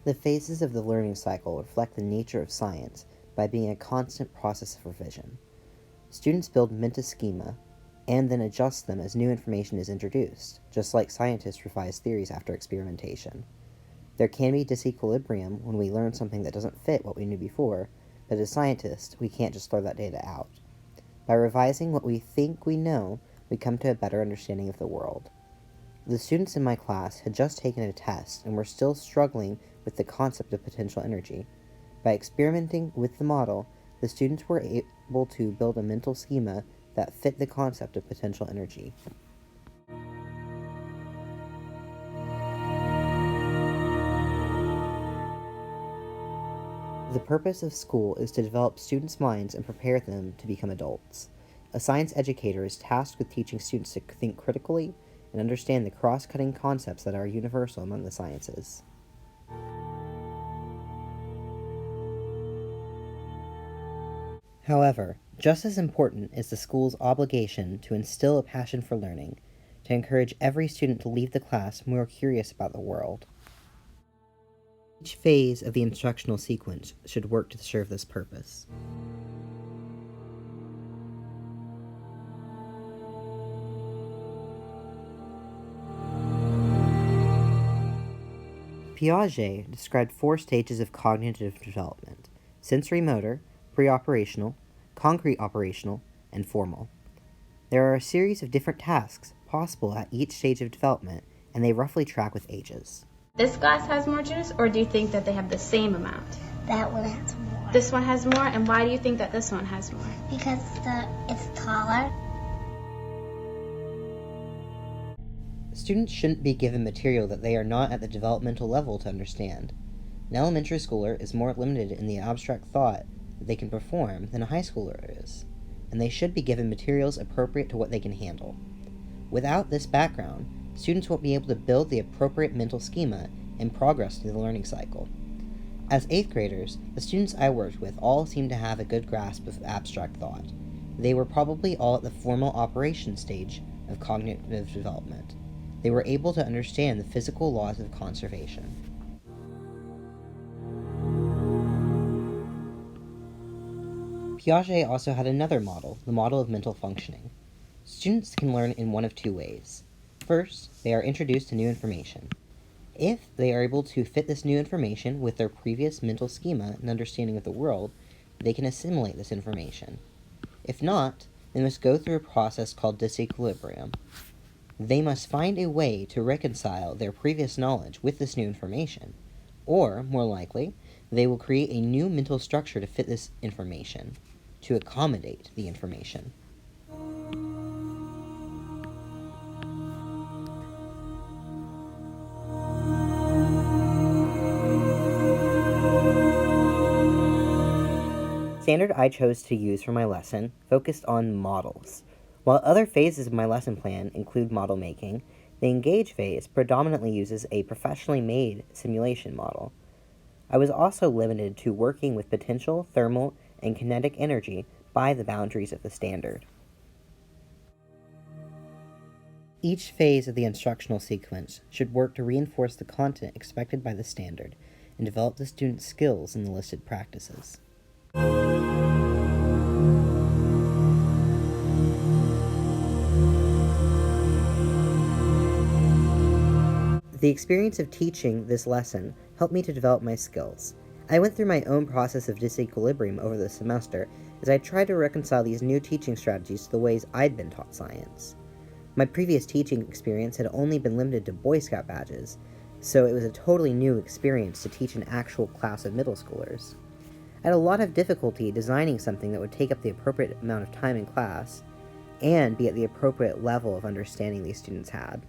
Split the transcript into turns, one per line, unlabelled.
The phases of the learning cycle reflect the nature of science by being a constant process of revision. Students build mental schema and then adjust them as new information is introduced, just like scientists revise theories after experimentation. There can be disequilibrium when we learn something that doesn't fit what we knew before, but as scientists, we can't just throw that data out. By revising what we think we know, we come to a better understanding of the world. The students in my class had just taken a test and were still struggling with the concept of potential energy. By experimenting with the model, the students were able to build a mental schema that fit the concept of potential energy. The purpose of school is to develop students' minds and prepare them to become adults. A science educator is tasked with teaching students to think critically and understand the cross-cutting concepts that are universal among the sciences. However, just as important is the school's obligation to instill a passion for learning, to encourage every student to leave the class more curious about the world. Each phase of the instructional sequence should work to serve this purpose. Piaget described 4 stages of cognitive development: sensory motor, pre-operational, concrete operational, and formal. There are a series of different tasks possible at each stage of development, and they roughly track with ages.
This glass has more juice, or do you think that they have the same amount?
That one has more.
This one has more, and why do you think that this one has more?
Because it's taller.
Students shouldn't be given material that they are not at the developmental level to understand. An elementary schooler is more limited in the abstract thought that they can perform than a high schooler is, and they should be given materials appropriate to what they can handle. Without this background, students won't be able to build the appropriate mental schema and progress through the learning cycle. As 8th graders, the students I worked with all seemed to have a good grasp of abstract thought. They were probably all at the formal operation stage of cognitive development. They were able to understand the physical laws of conservation. Piaget also had another model, the model of mental functioning. Students can learn in one of 2 ways. First, they are introduced to new information. If they are able to fit this new information with their previous mental schema and understanding of the world, they can assimilate this information. If not, they must go through a process called disequilibrium. They must find a way to reconcile their previous knowledge with this new information, or, more likely, they will create a new mental structure to fit this information, to accommodate the information. The standard I chose to use for my lesson focused on models. While other phases of my lesson plan include model making, the Engage phase predominantly uses a professionally made simulation model. I was also limited to working with potential, thermal, and kinetic energy by the boundaries of the standard. Each phase of the instructional sequence should work to reinforce the content expected by the standard and develop the student's skills in the listed practices. The experience of teaching this lesson helped me to develop my skills. I went through my own process of disequilibrium over the semester as I tried to reconcile these new teaching strategies to the ways I'd been taught science. My previous teaching experience had only been limited to Boy Scout badges, so it was a totally new experience to teach an actual class of middle schoolers. I had a lot of difficulty designing something that would take up the appropriate amount of time in class and be at the appropriate level of understanding these students had.